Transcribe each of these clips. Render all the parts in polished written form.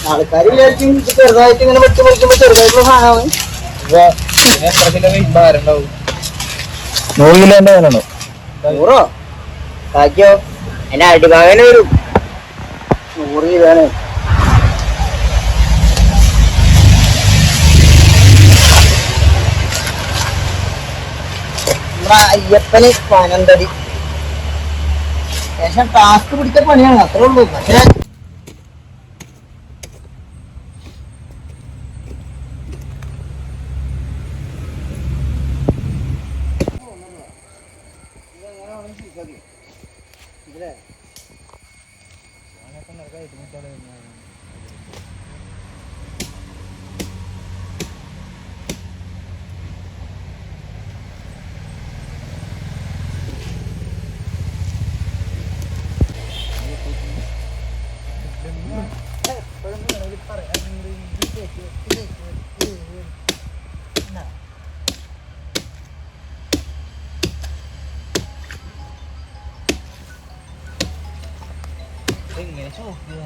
ആൾക്കാർ വിചാരിക്കും ചെറുതായിട്ട് ഇങ്ങനെ വെച്ച് പൊളിക്കുമ്പോ ചെറുതായിട്ടുള്ള സാധനമാണ്. 100 കിലോന്റെ വേണോ? 100 ബാക്കിയോ അതിന്റെ അടിഭാഗന വരും. 100 കിലോണ്. നമ്മുടെ അയ്യപ്പന് പനന്തടി ശേഷം ടാസ്ക് പിടിച്ച പണിയാണ്, അത്രേ ഉള്ളൂ. പക്ഷേ എങ്ങനെ ചോദിക്കുക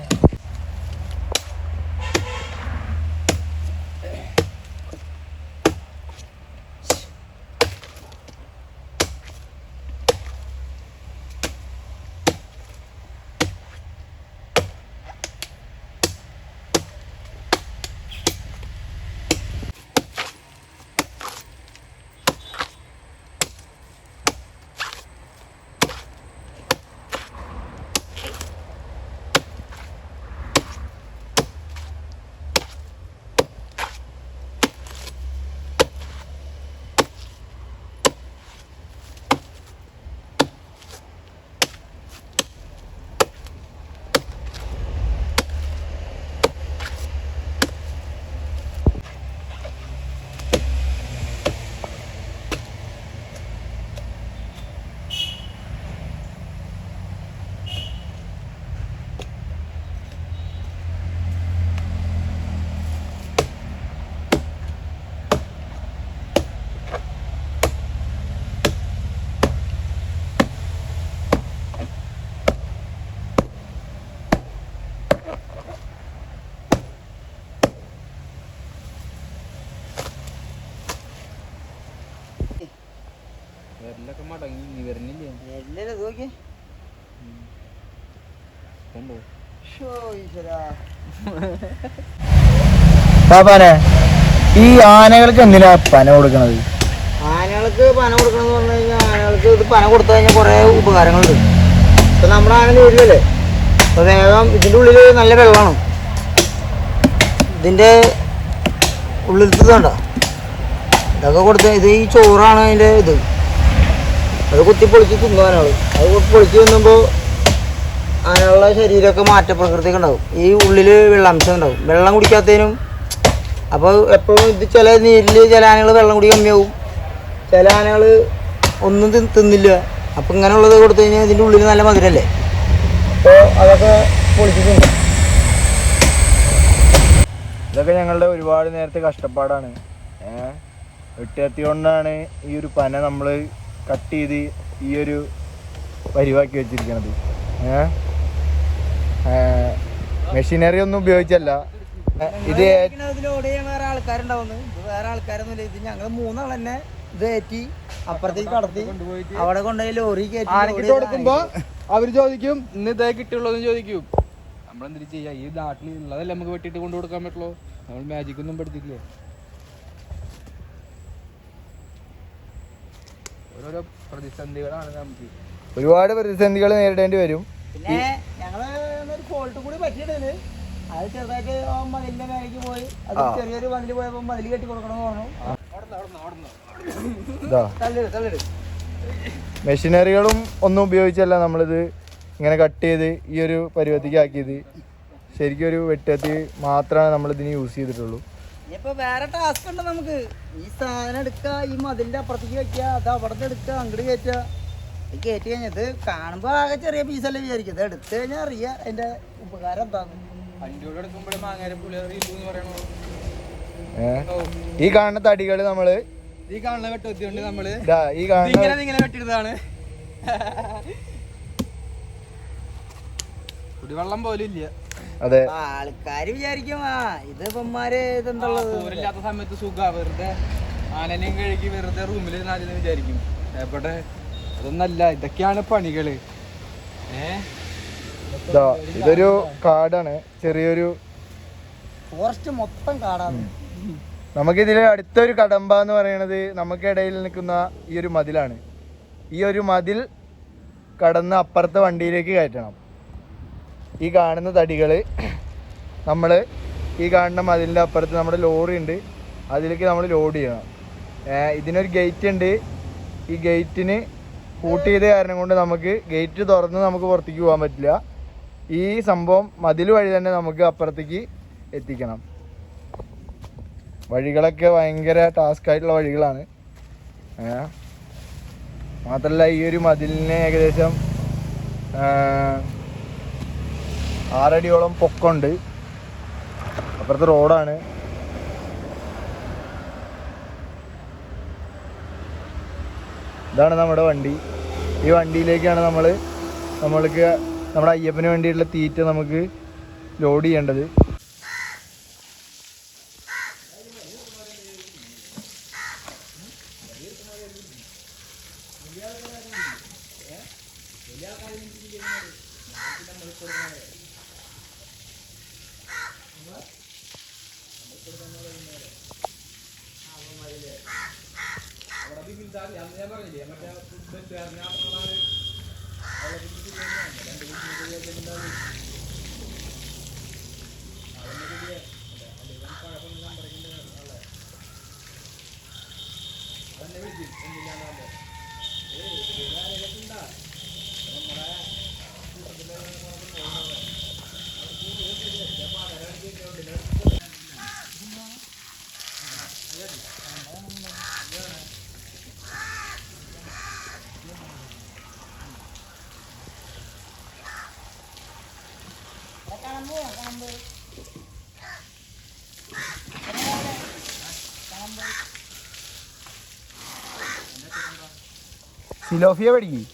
പാപ്പാനെ, ഈ ആനകൾക്ക് എന്തിനാ പന കൊടുക്കണത്? ആനകൾക്ക് പന കൊടുക്കണം എന്ന് പറഞ്ഞു കഴിഞ്ഞാൽ ആനകൾക്ക് ഇത് പന കൊടുത്തു കഴിഞ്ഞാൽ കുറെ ഉപകാരങ്ങളുണ്ട്. ഇപ്പൊ നമ്മുടെ ആന വീട്ടിലല്ലേ, അപ്പൊ വേഗം ഇതിന്റെ ഉള്ളിൽ നല്ല വെള്ളമാണ്. ഇതിന്റെ ഉള്ളിലത്തതുണ്ടോ ഇതൊക്കെ കൊടുത്ത് ഇത് ഈ ചോറാണ് അതിന്റെ ഇത്. അത് കുത്തി പൊളിച്ച് തിന്നു ആനകൾ. അത് പൊളിച്ച് തിന്നുമ്പോൾ ആനകളുടെ ശരീരമൊക്കെ മാറ്റപ്രകൃതിയൊക്കെ ഉണ്ടാവും. ഈ ഉള്ളിൽ വെള്ളാംശം ഉണ്ടാവും. വെള്ളം കുടിക്കാത്തതിനും അപ്പോൾ എപ്പോഴും ഇത് ചില നീരിൽ ചില ആനകൾ വെള്ളം കുടി കമ്മിയാവും, ചില ആനകൾ ഒന്നും തിന്നില്ല. അപ്പം ഇങ്ങനെയുള്ളത് കൊടുത്തു കഴിഞ്ഞാൽ ഇതിൻ്റെ ഉള്ളിൽ നല്ല മധുരമല്ലേ, അപ്പോൾ അതൊക്കെ പൊളിച്ചിട്ടുണ്ട്. ഇതൊക്കെ ഞങ്ങളുടെ ഒരുപാട് നേരത്തെ കഷ്ടപ്പാടാണ്. വെട്ടുകത്തി കൊണ്ടാണ് ഈ ഒരു പന നമ്മൾ കട്ട് ചെയ്ത് ഈ ഒരു പരിവാക്കി വെച്ചിരിക്കണത്. മെഷീനറി ഒന്നും ഉപയോഗിച്ചല്ല. ഇത് വേറെ ആൾക്കാരുണ്ടാവുന്നു. ഇത് വേറെ ആൾക്കാരൊന്നുമില്ല. ഇത് ഞങ്ങൾ 3 ആൾ തന്നെ ഇത് കയറ്റി അപ്പുറത്തേക്ക് കടത്തി അവിടെ കൊണ്ടുപോയി ലോറി കയറ്റി കൊടുക്കുമ്പോ അവര് ചോദിക്കും ഇന്ന് ഇതേ കിട്ടുള്ളൂന്ന് ചോദിക്കും. നമ്മളെന്തിനും ചെയ്യാ, ഈ നാട്ടിൽ ഉള്ളതല്ലേ നമുക്ക് വെട്ടിട്ട് കൊണ്ടു കൊടുക്കാൻ പറ്റുള്ളൂ. നമ്മൾ മാജിക് ഒന്നും പഠിച്ചിട്ടില്ലേ. ഓരോരോ പ്രതിസന്ധികളാണ് നമുക്ക്. ഒരുപാട് പ്രതിസന്ധികൾ നേരിടേണ്ടി വരും. പിന്നെ ഞങ്ങള് ഒരു ഫോൾട്ട് കൂടി പറ്റിയിട്ടുണ്ട്. അത് ചെറുതായിട്ട് മതിലിന്റെ മേലേക്ക് പോയി. അത് ചെറിയൊരു മതിൽ പോയപ്പോ മതിൽ കെട്ടി കൊടുക്കണമെന്ന് പറഞ്ഞു. മെഷീനറികളും ഒന്നും ഉപയോഗിച്ചല്ല നമ്മളിത് ഇങ്ങനെ കട്ട് ചെയ്ത് ഈ ഒരു പരുവത്തിക്ക് ആക്കിയത്. ശരിക്കും ഒരു വെട്ടുകത്തി മാത്രമാണ് നമ്മൾ ഇതിന് യൂസ് ചെയ്തിട്ടുള്ളൂ. ഇനിയിപ്പോ വേറെ ടാസ്ക് ഉണ്ട് നമുക്ക്. ഈ സാധനം എടുക്കുക, ഈ മതിലിന്റെ അപ്പുറത്തേക്ക് വെക്കുക, അത് അവിടെ നിന്ന് എടുക്കുക, അങ്ങോട്ട് കയറ്റുക. കയറ്റി കഴിഞ്ഞത് കാണുമ്പോ ആകെ ചെറിയ പീസല്ലേ വിചാരിക്കും. ഇത് എടുത്തു കഴിഞ്ഞാൽ അറിയാം അതിന്റെ ഉപകാരം എന്താന്ന്. ഈ കാണുന്ന തടികള് നമ്മള് ഈ കാണുന്ന വെട്ടുകത്തി കൊണ്ട് നമ്മള് ഈ കാണുന്ന ഇങ്ങനെ വെട്ടിയതാണ്. കുടിവെള്ളം പോലും ഇല്ല. അതെ ആൾക്കാര് വിചാരിക്കും ഇത് ഇവന്മാര് ഇതെന്തുള്ളത് പോരില്ലാത്ത സമയത്ത് സുഖാ വെറുതെ ആനനെയും കഴുകി വെറുതെ റൂമിൽ നാലെന്ന് വിചാരിക്കും. എവിടെ അതൊന്നല്ല, ഇതൊക്കെയാണ് പണികള്. ഇതൊരു കാടാണ്, ചെറിയൊരു ഫോറസ്റ്റ് മൊത്തം കാടാണ്. നമുക്കിതിൽ അടുത്തൊരു കടമ്പ എന്ന് പറയുന്നത് നമുക്കിടയിൽ നിൽക്കുന്ന ഈ ഒരു മതിലാണ്. ഈ ഒരു മതിൽ കടന്ന് അപ്പുറത്തെ വണ്ടിയിലേക്ക് കയറ്റണം. ഈ കാണുന്ന തടികൾ നമ്മൾ ഈ കാണുന്ന മതിലിൻ്റെ അപ്പുറത്ത് നമ്മുടെ ലോറി ഉണ്ട്, അതിലേക്ക് നമ്മൾ ലോഡ് ചെയ്യണം. ഇതിനൊരു ഗേറ്റ് ഉണ്ട്. ഈ ഗേറ്റിന് പൂട്ട് ചെയ്ത കാരണം കൊണ്ട് നമുക്ക് ഗേറ്റ് തുറന്ന് നമുക്ക് പുറത്തേക്ക് പോകാൻ പറ്റില്ല. ഈ സംഭവം മതിൽ വഴി തന്നെ നമുക്ക് അപ്പുറത്തേക്ക് എത്തിക്കണം. വഴികളൊക്കെ ഭയങ്കര ടാസ്ക് ആയിട്ടുള്ള വഴികളാണ്. മാത്രമല്ല ഈ ഒരു മതിലിന് ഏകദേശം 6 അടിയോളം പൊക്കമുണ്ട്. അപ്പുറത്ത് റോഡാണ്. ഇതാണ് നമ്മുടെ വണ്ടി. ഈ വണ്ടിയിലേക്കാണ് നമ്മൾക്ക് നമ്മുടെ അയ്യപ്പന് വേണ്ടിയിട്ടുള്ള തീറ്റ നമുക്ക് ലോഡ് ചെയ്യേണ്ടത്. സിലോഫിയ പഠിക്കും.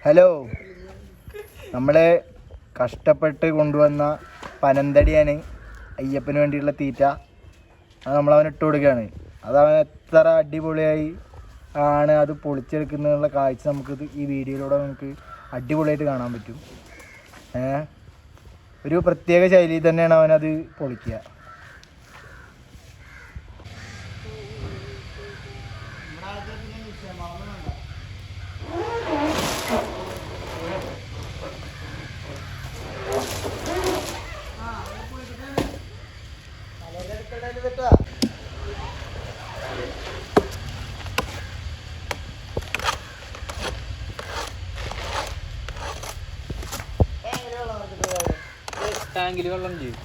ഹലോ, നമ്മളെ കഷ്ടപ്പെട്ട് കൊണ്ടുവന്ന പനന്തടിയാണ് അയ്യപ്പന് വേണ്ടിയുള്ള തീറ്റ. അത് നമ്മളവന് ഇട്ട് കൊടുക്കുകയാണ്. അതവൻ എത്ര അടിപൊളിയായി ആണ് അത് പൊളിച്ചെടുക്കുന്നതിനുള്ള കാഴ്ച നമുക്ക് ഈ വീഡിയോയിലൂടെ നമുക്ക് അടിപൊളിയായിട്ട് കാണാൻ പറ്റും. ഒരു പ്രത്യേക ശൈലിയിൽ തന്നെയാണ് അവനത് പൊളിക്കുക. ടാങ്കിൽ വെള്ളം ചെയ്യും.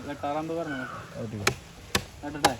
വെട്ടാറാകുമ്പോ പറഞ്ഞു കേട്ടട്ടെ.